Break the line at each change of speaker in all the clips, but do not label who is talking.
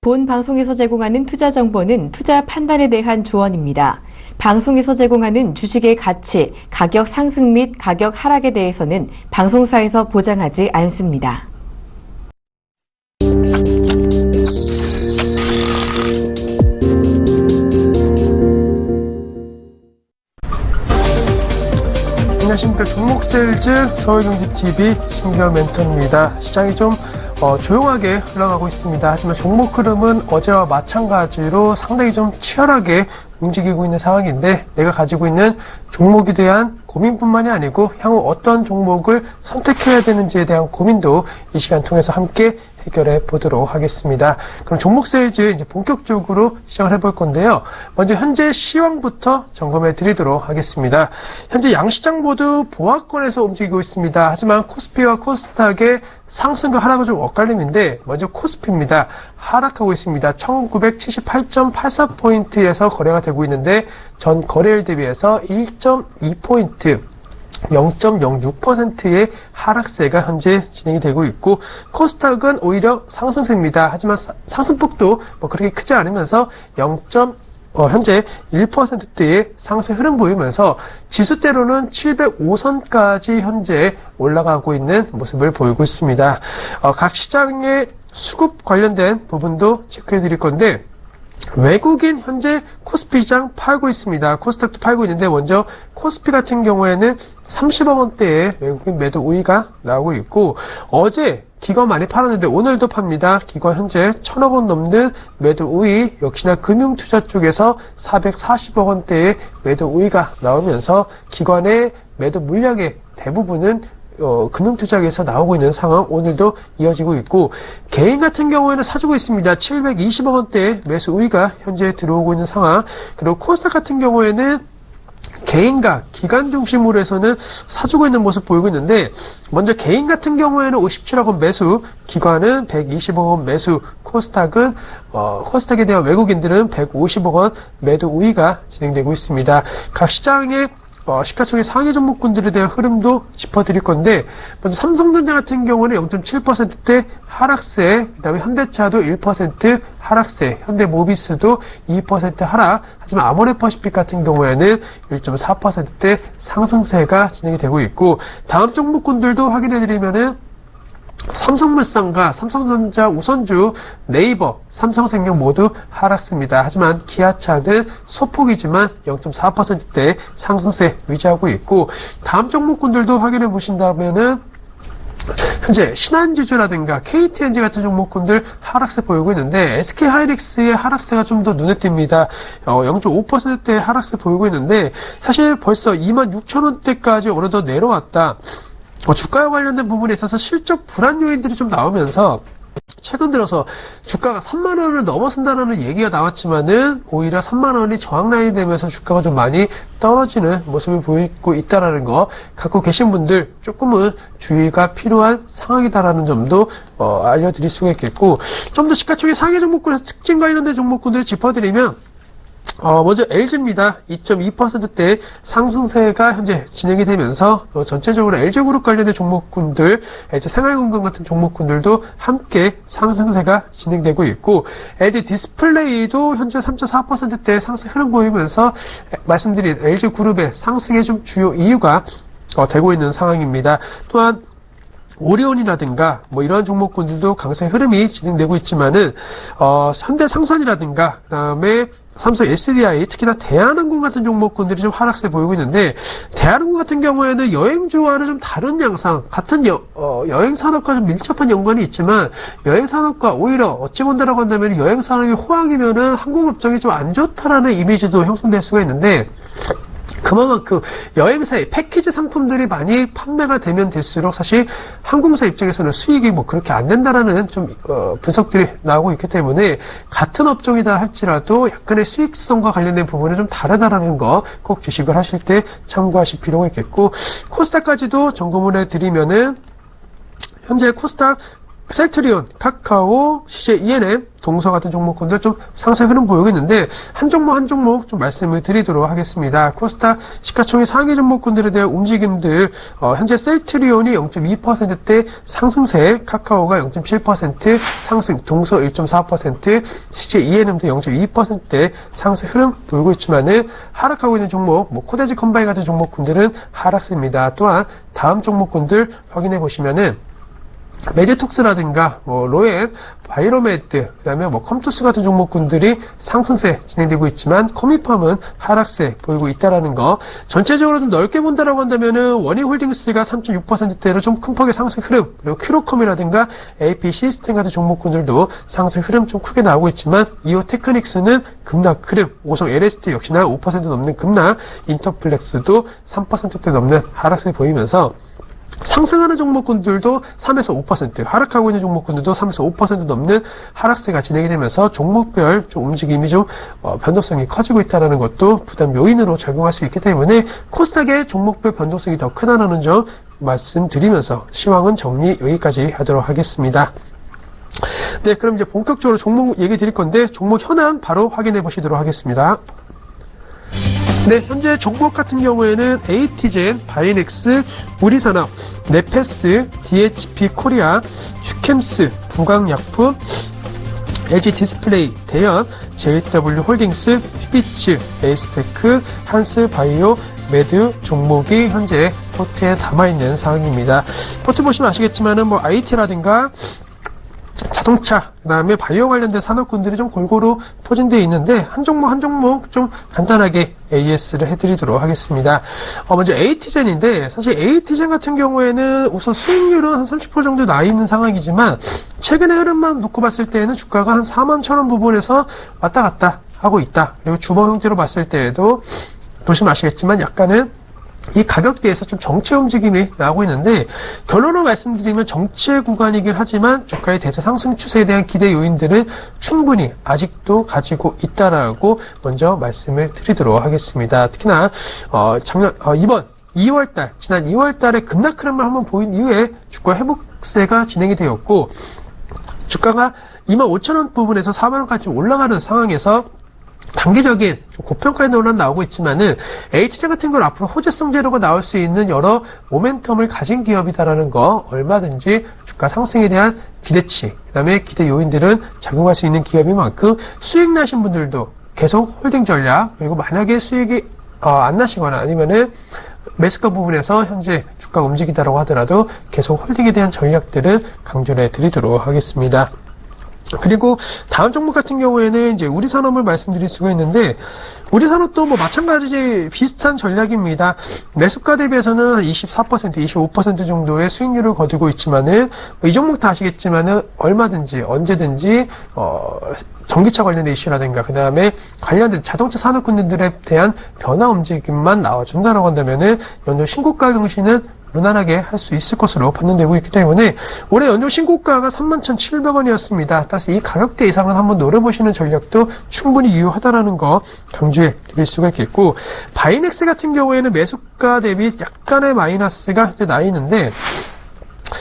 본 방송에서 제공하는 투자 정보는 투자 판단에 대한 조언입니다. 방송에서 제공하는 주식의 가치, 가격 상승 및 가격 하락에 대해서는 방송사에서 보장하지 않습니다.
안녕하십니까. 종목세일즈 서울경제TV 신규현 멘토입니다. 시장이 좀 조용하게 흘러가고 있습니다. 하지만 종목 흐름은 어제와 마찬가지로 상당히 좀 치열하게 움직이고 있는 상황인데, 내가 가지고 있는 종목에 대한 고민뿐만이 아니고 향후 어떤 종목을 선택해야 되는지에 대한 고민도 이 시간 통해서 함께 해결해 보도록 하겠습니다. 그럼 종목 세일즈 이제 본격적으로 시작을 해볼 건데요. 먼저 현재 시황부터 점검해 드리도록 하겠습니다. 현재 양시장 모두 보합권에서 움직이고 있습니다. 하지만 코스피와 코스닥의 상승과 하락은 좀 엇갈림인데, 먼저 코스피입니다. 하락하고 있습니다. 1978.84포인트에서 거래가 되고 있는데, 전 거래일 대비해서 1.2포인트 0.06%의 하락세가 현재 진행이 되고 있고, 코스닥은 오히려 상승세입니다. 하지만 상승폭도 그렇게 크지 않으면서 현재 1%대의 상승 흐름 보이면서 지수대로는 705선까지 현재 올라가고 있는 모습을 보이고 있습니다. 각 시장의 수급 관련된 부분도 체크해 드릴 건데, 외국인 현재 코스피 시장 팔고 있습니다. 코스닥도 팔고 있는데, 먼저 코스피 같은 경우에는 30억 원대의 외국인 매도 우위가 나오고 있고, 어제 기관 많이 팔았는데 오늘도 팝니다. 기관 현재 1000억 원 넘는 매도 우위, 역시나 금융투자 쪽에서 440억 원대의 매도 우위가 나오면서 기관의 매도 물량의 대부분은 금융투자에서 나오고 있는 상황, 오늘도 이어지고 있고, 개인 같은 경우에는 사주고 있습니다. 720억 원대의 매수 우위가 현재 들어오고 있는 상황. 그리고 코스닥 같은 경우에는 개인과 기관 중심으로 해서는 사주고 있는 모습 보이고 있는데, 먼저 개인 같은 경우에는 57억 원 매수, 기관은 120억 원 매수, 코스닥에 대한 외국인들은 150억 원 매도 우위가 진행되고 있습니다. 각 시장의 시가총액 상위 종목군들에 대한 흐름도 짚어드릴 건데, 먼저 삼성전자 같은 경우는 0.7%대 하락세, 그 다음에 현대차도 1% 하락세, 현대모비스도 2% 하락, 하지만 아모레퍼시픽 같은 경우에는 1.4%대 상승세가 진행이 되고 있고, 다음 종목군들도 확인해드리면은 삼성물산과 삼성전자 우선주, 네이버, 삼성생명 모두 하락세입니다. 하지만 기아차는 소폭이지만 0.4%대 상승세 유지하고 있고, 다음 종목군들도 확인해 보신다면은 현재 신한지주라든가 KTNG 같은 종목군들 하락세 보이고 있는데, SK하이닉스의 하락세가 좀 더 눈에 띕니다. 0.5%대 하락세 보이고 있는데, 사실 벌써 26,000원대까지 어느덧 내려왔다. 주가와 관련된 부분에 있어서 실적 불안 요인들이 좀 나오면서 최근 들어서 주가가 3만원을 넘어선다는 얘기가 나왔지만은 오히려 3만원이 저항 라인이 되면서 주가가 좀 많이 떨어지는 모습을 보이고 있다는 거, 갖고 계신 분들 조금은 주의가 필요한 상황이다라는 점도 알려드릴 수가 있겠고, 좀 더 시가총액 상위 종목군에서 특징 관련된 종목군들을 짚어드리면, 먼저 LG입니다. 2.2%대 상승세가 현재 진행이 되면서 전체적으로 LG그룹 관련된 종목군들, LG 생활건강 같은 종목군들도 함께 상승세가 진행되고 있고, LG 디스플레이도 현재 3.4%대 상승 흐름 보이면서 말씀드린 LG그룹의 상승의 좀 주요 이유가 되고 있는 상황입니다. 또한 오리온이라든가 이러한 종목군들도 강세 흐름이 진행되고 있지만은 현대상선이라든가 그다음에 삼성 SDI, 특히나 대한항공 같은 종목군들이 좀 하락세 보이고 있는데, 대한항공 같은 경우에는 여행주와는 좀 다른 양상, 같은 여행산업과 좀 밀접한 연관이 있지만, 여행산업과 오히려 어찌 본다라고 한다면 여행산업이 호황이면은 항공업종이 좀 안 좋다라는 이미지도 형성될 수가 있는데, 그만큼 여행사의 패키지 상품들이 많이 판매가 되면 될수록 사실 항공사 입장에서는 수익이 그렇게 안 된다라는 좀 분석들이 나오고 있기 때문에, 같은 업종이다 할지라도 약간의 수익성과 관련된 부분은 좀 다르다라는 거 꼭 주식을 하실 때 참고하실 필요가 있겠고, 코스닥까지도 점검을 해드리면은 현재 코스닥 셀트리온, 카카오, CJ ENM, 동서 같은 종목군들 좀 상승 흐름 보이고 있는데 한 종목 좀 말씀을 드리도록 하겠습니다. 코스닥 시가총액 상위 종목군들에 대한 움직임들 현재 셀트리온이 0.2%대 상승세, 카카오가 0.7% 상승, 동서 1.4%, CJ ENM도 0.2%대 상승 흐름 보이고 있지만은 하락하고 있는 종목, 코데지 컴바인 같은 종목군들은 하락세입니다. 또한 다음 종목군들 확인해 보시면은 메디톡스라든가 로엔, 바이로메드, 그다음에 컴투스 같은 종목군들이 상승세 진행되고 있지만 코미팜은 하락세 보이고 있다라는 거. 전체적으로 좀 넓게 본다라고 한다면은 원희홀딩스가 3.6%대로 좀 큰 폭의 상승 흐름, 그리고 큐로컴이라든가 AP 시스템 같은 종목군들도 상승 흐름 좀 크게 나오고 있지만 이오 테크닉스는 급락 흐름, 오성 LST 역시나 5% 넘는 급락, 인터플렉스도 3%대 넘는 하락세 보이면서 상승하는 종목군들도 3에서 5%, 하락하고 있는 종목군들도 3에서 5% 넘는 하락세가 진행이 되면서 종목별 좀 움직임이 좀 변동성이 커지고 있다는 것도 부담 요인으로 작용할 수 있기 때문에 코스닥의 종목별 변동성이 더 크다는 점 말씀드리면서 시황은 정리 여기까지 하도록 하겠습니다. 네, 그럼 이제 본격적으로 종목 얘기 드릴 건데 종목 현황 바로 확인해 보시도록 하겠습니다. 네, 현재 종목 같은 경우에는 AT젠, 바이넥스, 우리산업, 네페스, DHP 코리아, 휴캠스, 부강약품, LG 디스플레이, 대연, JW 홀딩스, 휘비츠, 에이스테크, 한스바이오, 매드 종목이 현재 포트에 담아있는 상황입니다. 포트 보시면 아시겠지만은 IT라든가 자동차, 그 다음에 바이오 관련된 산업군들이 좀 골고루 포진되어 있는데 한 종목 좀 간단하게 AS를 해드리도록 하겠습니다. 먼저 AT젠인데 사실 AT젠 같은 경우에는 우선 수익률은 한 30% 정도 나 있는 상황이지만 최근의 흐름만 놓고 봤을 때에는 주가가 한 41,000원 부분에서 왔다 갔다 하고 있다. 그리고 주봉 형태로 봤을 때에도 보시면 아시겠지만 약간은 이 가격대에서 좀 정체 움직임이 나오고 있는데 결론을 말씀드리면 정체 구간이긴 하지만 주가의 대세 상승 추세에 대한 기대 요인들은 충분히 아직도 가지고 있다라고 먼저 말씀을 드리도록 하겠습니다. 특히나 이번 2월달 지난 2월달에 급락 흐름을 한번 보인 이후에 주가 회복세가 진행이 되었고 주가가 25,000원 부분에서 4만원까지 올라가는 상황에서 단기적인 고평가의 논란 나오고 있지만은 HJ 같은 건 앞으로 호재성 재료가 나올 수 있는 여러 모멘텀을 가진 기업이다라는 거 얼마든지 주가 상승에 대한 기대치, 그다음에 기대 요인들은 작용할 수 있는 기업인 만큼 수익 나신 분들도 계속 홀딩 전략, 그리고 만약에 수익이 안 나시거나 아니면은 매수가 부분에서 현재 주가 움직이다라고 하더라도 계속 홀딩에 대한 전략들은 강조를 해드리도록 하겠습니다. 그리고 다음 종목 같은 경우에는 이제 우리산업을 말씀드릴 수가 있는데 우리산업도 마찬가지 비슷한 전략입니다. 매수가 대비해서는 24%, 25% 정도의 수익률을 거두고 있지만은 이 종목 다 아시겠지만은 얼마든지 언제든지 전기차 관련된 이슈라든가 그 다음에 관련된 자동차 산업군들에 대한 변화 움직임만 나와준다라고 한다면은 연도 신고가 경신은 무난하게 할 수 있을 것으로 판단되고 있기 때문에 올해 연중 신고가가 31,700원이었습니다. 따라서 이 가격대 이상은 한번 노려보시는 전략도 충분히 유효하다라는 거 강조해 드릴 수가 있겠고 바이넥스 같은 경우에는 매수가 대비 약간의 마이너스가 이제 나 있는데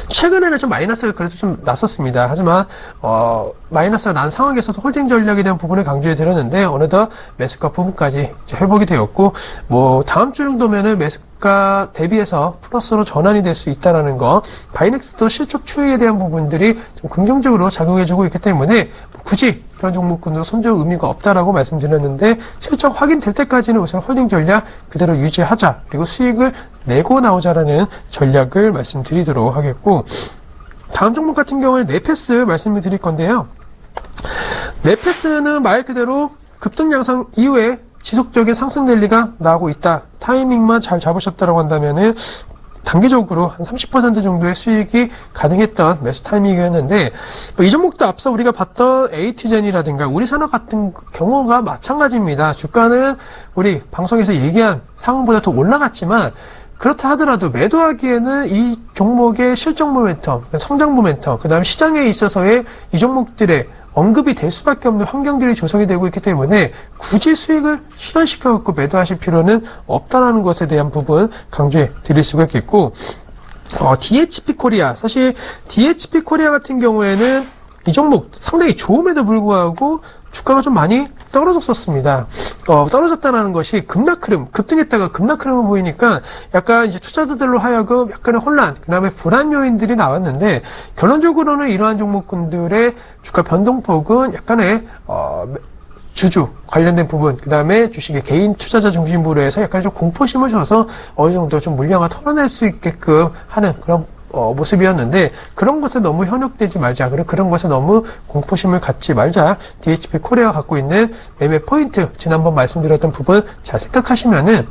최근에는 좀 마이너스가 그래도 좀 났었습니다. 하지만 마이너스가 난 상황에서도 홀딩 전략에 대한 부분을 강조해 드렸는데 어느덧 매수가 부분까지 이제 회복이 되었고 다음 주 정도면은 매수가 대비해서 플러스로 전환이 될 수 있다라는 거 바이넥스도 실적 추이에 대한 부분들이 좀 긍정적으로 작용해주고 있기 때문에 굳이 이런 종목군으로 손절 의미가 없다라고 말씀드렸는데 실적 확인될 때까지는 우선 홀딩 전략 그대로 유지하자 그리고 수익을 내고 나오자라는 전략을 말씀드리도록 하겠고 다음 종목 같은 경우는 네페스 말씀을 드릴 건데요. 네페스는 말 그대로 급등 양상 이후에 지속적인 상승 랠리가 나오고 있다. 타이밍만 잘 잡으셨다고 한다면은 단기적으로 한 30% 정도의 수익이 가능했던 매수 타이밍이었는데 이 종목도 앞서 우리가 봤던 AT젠이라든가 우리산업 같은 경우가 마찬가지입니다. 주가는 우리 방송에서 얘기한 상황보다 더 올라갔지만 그렇다 하더라도 매도하기에는 이 종목의 실적 모멘텀, 성장 모멘텀, 그 다음에 시장에 있어서의 이 종목들의 언급이 될 수밖에 없는 환경들이 조성이 되고 있기 때문에 굳이 수익을 실현시켜갖고 매도하실 필요는 없다라는 것에 대한 부분 강조해 드릴 수가 있겠고 DHP 코리아. 사실 DHP 코리아 같은 경우에는 이 종목 상당히 좋음에도 불구하고 주가가 좀 많이 떨어졌었습니다. 떨어졌다는 것이 급등했다가 급락 흐름을 보이니까 약간 이제 투자자들로 하여금 약간의 혼란, 그 다음에 불안 요인들이 나왔는데, 결론적으로는 이러한 종목군들의 주가 변동폭은 약간의, 주주 관련된 부분, 그 다음에 주식의 개인 투자자 중심으로 해서 약간 좀 공포심을 줘서 어느 정도 좀 물량을 털어낼 수 있게끔 하는 그런 모습이었는데, 그런 것에 너무 현혹되지 말자. 그리고 그런 것에 너무 공포심을 갖지 말자. DHP 코리아가 갖고 있는 매매 포인트, 지난번 말씀드렸던 부분 잘 생각하시면은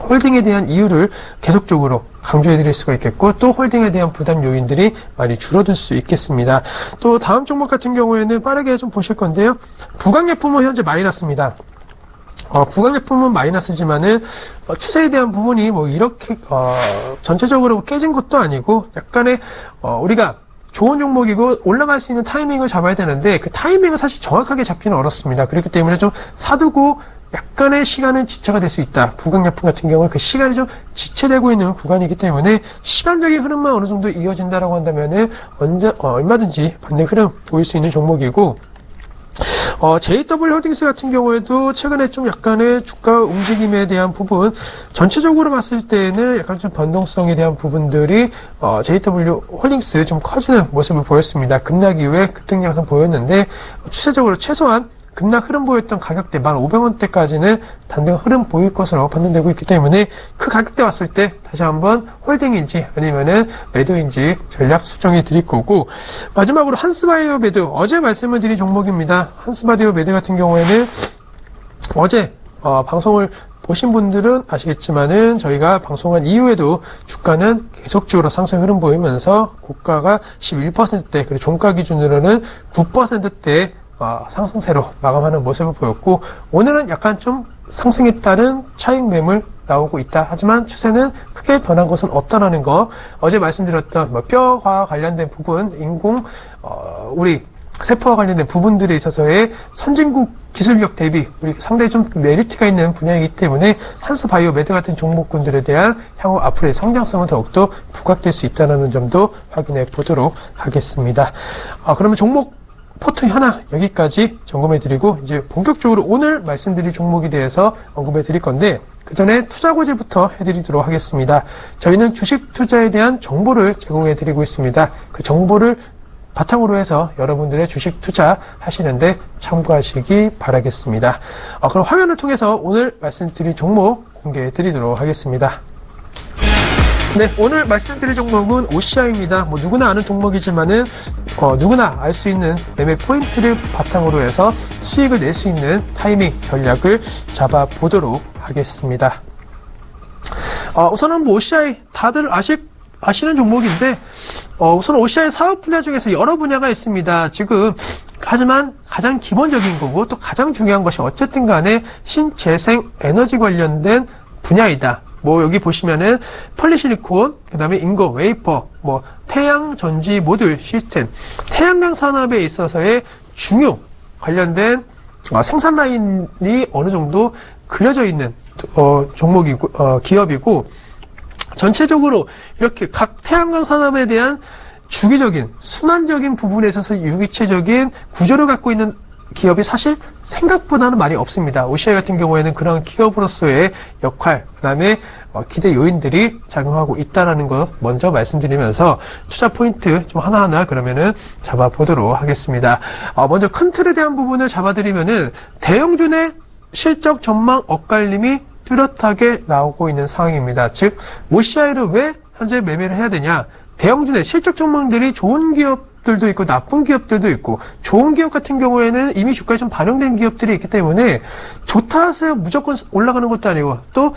홀딩에 대한 이유를 계속적으로 강조해 드릴 수가 있겠고, 또 홀딩에 대한 부담 요인들이 많이 줄어들 수 있겠습니다. 또 다음 종목 같은 경우에는 빠르게 좀 보실 건데요. 부강약품은 현재 마이너스입니다. 부강약품은 마이너스지만은, 추세에 대한 부분이 뭐 이렇게, 전체적으로 깨진 것도 아니고, 약간의, 우리가 좋은 종목이고 올라갈 수 있는 타이밍을 잡아야 되는데, 그 타이밍을 사실 정확하게 잡기는 어렵습니다. 그렇기 때문에 좀 사두고 약간의 시간은 지체가 될 수 있다. 부강약품 같은 경우는 그 시간이 좀 지체되고 있는 구간이기 때문에 시간적인 흐름만 어느 정도 이어진다라고 한다면은 얼마든지 반대 흐름 보일 수 있는 종목이고, JW 홀딩스 같은 경우에도 최근에 좀 약간의 주가 움직임에 대한 부분, 전체적으로 봤을 때는 약간 좀 변동성에 대한 부분들이, JW 홀딩스 좀 커지는 모습을 보였습니다. 급락 이후에 급등 양상 보였는데, 추세적으로 최소한 급락 흐름 보였던 가격대 1,500원대까지는 단등 흐름 보일 것으로 판단되고 있기 때문에 그 가격대 왔을 때 다시 한번 홀딩인지 아니면은 매도인지 전략 수정해 드릴 거고, 마지막으로 한스바이오 매드, 어제 말씀을 드린 종목입니다. 한스바이오 매드 같은 경우에는 어제 방송을 보신 분들은 아시겠지만은 저희가 방송한 이후에도 주가는 계속적으로 상승 흐름 보이면서 고가가 11%대, 그리고 종가 기준으로는 9%대 상승세로 마감하는 모습을 보였고, 오늘은 약간 좀 상승에 따른 차익 매물 나오고 있다. 하지만 추세는 크게 변한 것은 없다라는 거, 어제 말씀드렸던 뼈와 관련된 부분, 우리 세포와 관련된 부분들에 있어서의 선진국 기술력 대비 우리 상당히 좀 메리트가 있는 분야이기 때문에 한스바이오 매드 같은 종목군들에 대한 향후 앞으로의 성장성은 더욱더 부각될 수 있다는 점도 확인해 보도록 하겠습니다. 그러면 종목 포트 현황 여기까지 점검해 드리고, 이제 본격적으로 오늘 말씀드릴 종목에 대해서 언급해 드릴 건데, 그 전에 투자 고지부터 해드리도록 하겠습니다. 저희는 주식 투자에 대한 정보를 제공해 드리고 있습니다. 그 정보를 바탕으로 해서 여러분들의 주식 투자 하시는데 참고하시기 바라겠습니다. 그럼 화면을 통해서 오늘 말씀드릴 종목 공개해 드리도록 하겠습니다. 네, 오늘 말씀드릴 종목은 OCI입니다. 누구나 아는 종목이지만은, 누구나 알 수 있는 매매 포인트를 바탕으로 해서 수익을 낼 수 있는 타이밍 전략을 잡아보도록 하겠습니다. 우선은 OCI 다들 아시는 종목인데, 우선 OCI 사업 분야 중에서 여러 분야가 있습니다. 하지만 가장 기본적인 거고 또 가장 중요한 것이 어쨌든 간에 신재생 에너지 관련된 분야이다. 여기 보시면은 폴리실리콘, 그 다음에 인고, 웨이퍼, 태양 전지 모듈 시스템, 태양광 산업에 있어서의 중요 관련된 생산 라인이 어느 정도 그려져 있는 종목이고, 기업이고, 전체적으로 이렇게 각 태양광 산업에 대한 주기적인, 순환적인 부분에 있어서 유기체적인 구조를 갖고 있는 기업이 사실 생각보다는 많이 없습니다. OCI 같은 경우에는 그런 기업으로서의 역할, 그 다음에 기대 요인들이 작용하고 있다는 거 먼저 말씀드리면서 투자 포인트 좀 하나하나 그러면은 잡아보도록 하겠습니다. 먼저 큰 틀에 대한 부분을 잡아드리면은 대형주의 실적 전망 엇갈림이 뚜렷하게 나오고 있는 상황입니다. 즉, OCI를 왜 현재 매매를 해야 되냐? 대형주의 실적 전망들이 좋은 기업들도 있고 나쁜 기업들도 있고, 좋은 기업 같은 경우에는 이미 주가에 좀 반영된 기업들이 있기 때문에 좋다 해서 무조건 올라가는 것도 아니고 또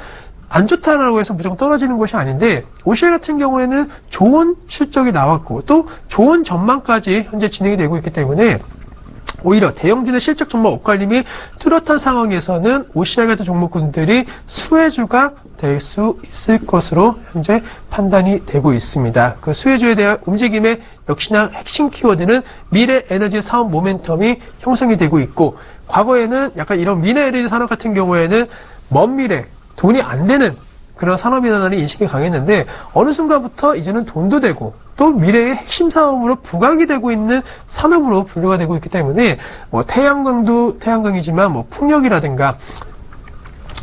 안 좋다라고 해서 무조건 떨어지는 것이 아닌데, OCI 같은 경우에는 좋은 실적이 나왔고 또 좋은 전망까지 현재 진행이 되고 있기 때문에 오히려 대형주의 실적 전망 엇갈림이 뚜렷한 상황에서는 OCI 같은 종목군들이 수혜주가 될 수 있을 것으로 현재 판단이 되고 있습니다. 그 수혜주에 대한 움직임의 역시나 핵심 키워드는 미래 에너지 사업 모멘텀이 형성이 되고 있고, 과거에는 약간 이런 미래 에너지 산업 같은 경우에는 먼 미래, 돈이 안 되는 그런 산업이라는 인식이 강했는데 어느 순간부터 이제는 돈도 되고 또 미래의 핵심 사업으로 부각이 되고 있는 산업으로 분류가 되고 있기 때문에 뭐 태양광도 태양광이지만 뭐 풍력이라든가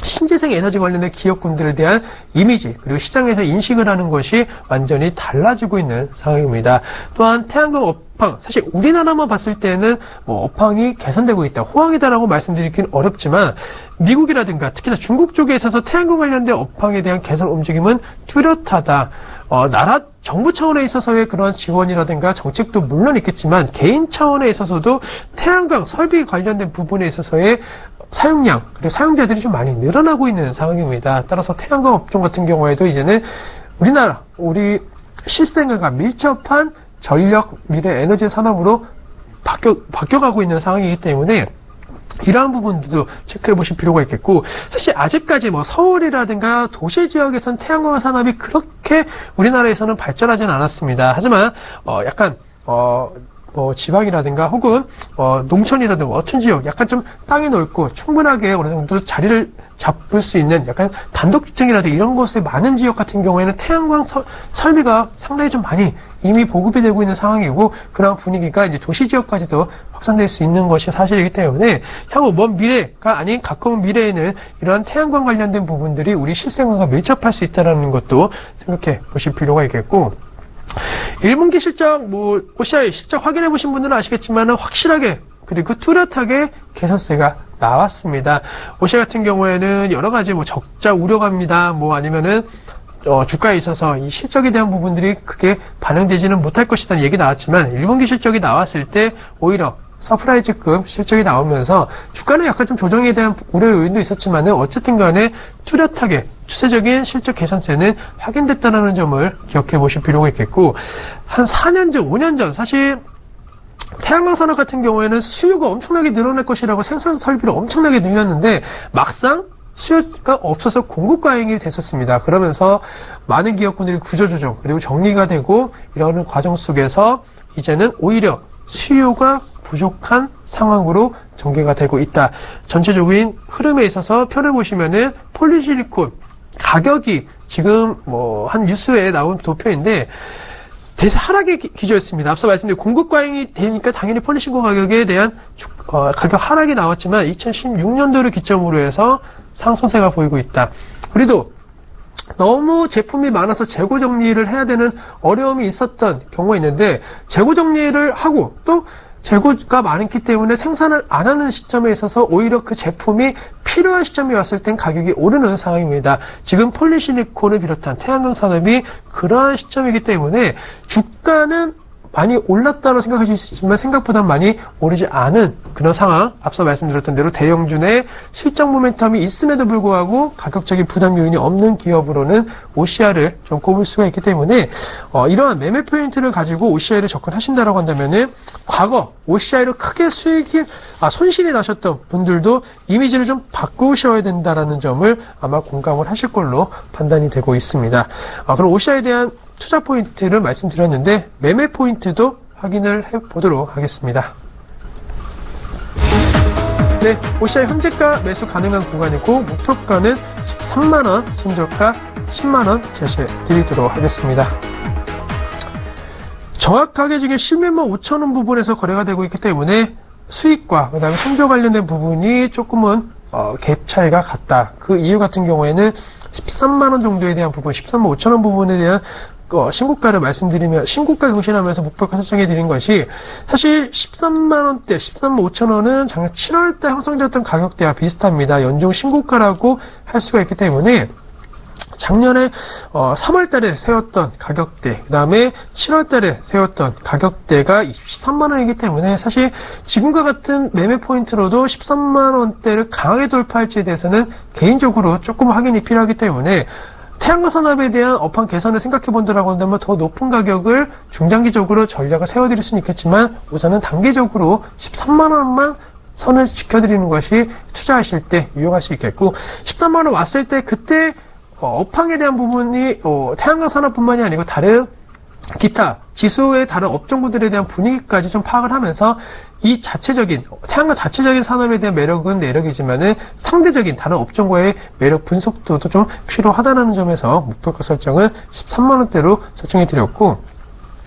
신재생 에너지 관련된 기업군들에 대한 이미지 그리고 시장에서 인식을 하는 것이 완전히 달라지고 있는 상황입니다. 또한 태양광 업황 사실 우리나라만 봤을 때는 뭐 업황이 개선되고 있다 호황이다라고 말씀드리긴 어렵지만 미국이라든가 특히나 중국 쪽에 있어서 태양광 관련된 업황에 대한 개선 움직임은 뚜렷하다. 나라 정부 차원에 있어서의 그런 지원이라든가 정책도 물론 있겠지만 개인 차원에 있어서도 태양광 설비 관련된 부분에 있어서의 사용량 그리고 사용자들이 좀 많이 늘어나고 있는 상황입니다. 따라서 태양광 업종 같은 경우에도 이제는 우리 실생활과 밀접한 전력 미래 에너지 산업으로 바뀌어가고 있는 상황이기 때문에 이러한 부분들도 체크해 보실 필요가 있겠고 사실 아직까지 뭐 서울이라든가 도시 지역에선 태양광 산업이 그렇게 우리나라에서는 발전하지는 않았습니다. 하지만 약간 지방이라든가 혹은 농촌이라든가 어촌 지역 약간 좀 땅이 넓고 충분하게 어느 정도 자리를 잡을 수 있는 약간 단독주택이라든가 이런 곳에 많은 지역 같은 경우에는 태양광 설비가 상당히 좀 많이 이미 보급이 되고 있는 상황이고 그런 분위기가 이제 도시 지역까지도 확산될 수 있는 것이 사실이기 때문에 향후 먼 미래가 아닌 가까운 미래에는 이러한 태양광 관련된 부분들이 우리 실생활과 밀접할 수 있다는 것도 생각해 보실 필요가 있겠고 1분기 실적, OCI 실적 확인해 보신 분들은 아시겠지만 확실하게 그리고 뚜렷하게 개선세가 나왔습니다. OCI 같은 경우에는 여러 가지 적자 우려갑니다. 아니면은 주가에 있어서 이 실적에 대한 부분들이 크게 반영되지는 못할 것이라는 얘기 나왔지만 1분기 실적이 나왔을 때 오히려 서프라이즈급 실적이 나오면서 주가는 약간 좀 조정에 대한 우려 요인도 있었지만은 어쨌든 간에 뚜렷하게 추세적인 실적 개선세는 확인됐다는 점을 기억해 보실 필요가 있겠고 한 4년 전, 5년 전 사실 태양광 산업 같은 경우에는 수요가 엄청나게 늘어날 것이라고 생산 설비를 엄청나게 늘렸는데 막상 수요가 없어서 공급 과잉이 됐었습니다. 그러면서 많은 기업군들이 구조조정 그리고 정리가 되고 이러는 과정 속에서 이제는 오히려 수요가 부족한 상황으로 전개가 되고 있다. 전체적인 흐름에 있어서 표를 보시면은 폴리실리콘 가격이 지금 한 뉴스에 나온 도표인데 대세 하락에 기조했습니다. 앞서 말씀드린 공급 과잉이 되니까 당연히 폴리실리콘 가격에 대한 가격 하락이 나왔지만 2016년도를 기점으로 해서 상승세가 보이고 있다. 그래도 너무 제품이 많아서 재고 정리를 해야 되는 어려움이 있었던 경우가 있는데 재고 정리를 하고 또 재고가 많기 때문에 생산을 안 하는 시점에 있어서 오히려 그 제품이 필요한 시점이 왔을 땐 가격이 오르는 상황입니다. 지금 폴리실리콘을 비롯한 태양광 산업이 그러한 시점이기 때문에 주가는 많이 올랐다고 생각하실 수 있지만 생각보다 많이 오르지 않은 그런 상황. 앞서 말씀드렸던 대로 대형주의 실적 모멘텀이 있음에도 불구하고 가격적인 부담 요인이 없는 기업으로는 OCI를 좀 꼽을 수가 있기 때문에 이러한 매매 포인트를 가지고 OCI를 접근하신다라고 한다면은 과거 OCI로 크게 손실이 나셨던 분들도 이미지를 좀 바꾸셔야 된다라는 점을 아마 공감을 하실 걸로 판단이 되고 있습니다. 그럼 OCI에 대한 투자 포인트를 말씀드렸는데 매매 포인트도 확인을 해보도록 하겠습니다. 네, OCI 현재가 매수 가능한 구간이고 목표가는 13만원, 신저가 10만원 제시해 드리도록 하겠습니다. 정확하게 지금 11만 5천원 부분에서 거래가 되고 있기 때문에 수익과 그 다음에 손절 관련된 부분이 조금은 갭 차이가 같다. 그 이유 같은 경우에는 13만원 정도에 대한 부분, 13만 5천원 부분에 대한 신고가를 말씀드리면 신고가 경신하면서 목표가 설정해 드린 것이 사실 13만원대, 13만 5천원은 작년 7월달 형성되었던 가격대와 비슷합니다. 연중 신고가라고 할 수가 있기 때문에 작년에 3월달에 세웠던 가격대, 그 다음에 7월달에 세웠던 가격대가 23만원이기 때문에 사실 지금과 같은 매매 포인트로도 13만원대를 강하게 돌파할지에 대해서는 개인적으로 조금 확인이 필요하기 때문에 태양광 산업에 대한 업황 개선을 생각해 본다라고 한다면 더 높은 가격을 중장기적으로 전략을 세워드릴 수는 있겠지만 우선은 단기적으로 13만원만 선을 지켜드리는 것이 투자하실 때 유용할 수 있겠고 13만원 왔을 때 그때 업황에 대한 부분이 태양광 산업뿐만이 아니고 다른 기타 지수의 다른 업종군들에 대한 분위기까지 좀 파악을 하면서 이 태양광 자체적인 산업에 대한 매력은 매력이지만은 상대적인 다른 업종과의 매력 분석도도 좀 필요하다는 점에서 목표가 설정을 13만 원대로 설정해 드렸고,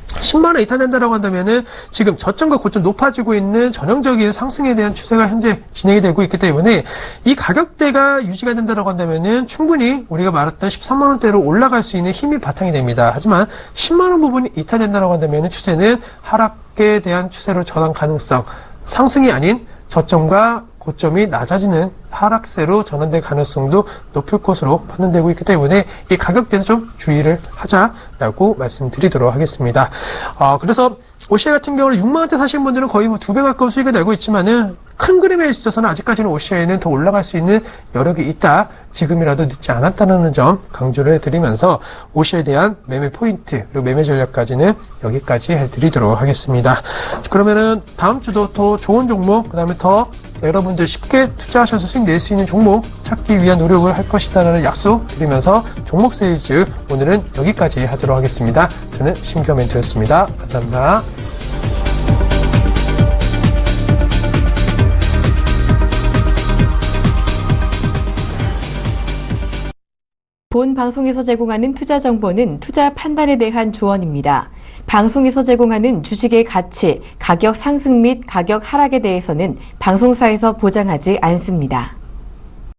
10만 원 이탈된다라고 한다면은 지금 저점과 고점 높아지고 있는 전형적인 상승에 대한 추세가 현재 진행이 되고 있기 때문에 이 가격대가 유지가 된다라고 한다면은 충분히 우리가 말했던 13만 원대로 올라갈 수 있는 힘이 바탕이 됩니다. 하지만 10만 원 부분이 이탈된다라고 한다면은 추세는 하락에 대한 추세로 전환 가능성, 상승이 아닌 저점과 고점이 낮아지는 하락세로 전환될 가능성도 높을 것으로 판단되고 있기 때문에 이 가격대는 좀 주의를 하자라고 말씀드리도록 하겠습니다. 그래서 OCI 같은 경우는 6만 원대 사시는 분들은 거의 뭐 2배 가까운 수익을 내고 있지만은 큰 그림에 있어서는 아직까지는 OCI는 더 올라갈 수 있는 여력이 있다. 지금이라도 늦지 않았다는 점 강조를 해드리면서 OCI에 대한 매매 포인트 그리고 매매 전략까지는 여기까지 해드리도록 하겠습니다. 그러면은 다음 주도 더 좋은 종목, 그다음에 더 여러분들 쉽게 투자하셔서 수익 낼 수 있는 종목 찾기 위한 노력을 할 것이다라는 약속 드리면서 종목 세일즈 오늘은 여기까지 하도록 하겠습니다. 저는 심겨멘토였습니다. 감사합니다.
본 방송에서 제공하는 투자 정보는 투자 판단에 대한 조언입니다. 방송에서 제공하는 주식의 가치, 가격 상승 및 가격 하락에 대해서는 방송사에서 보장하지 않습니다.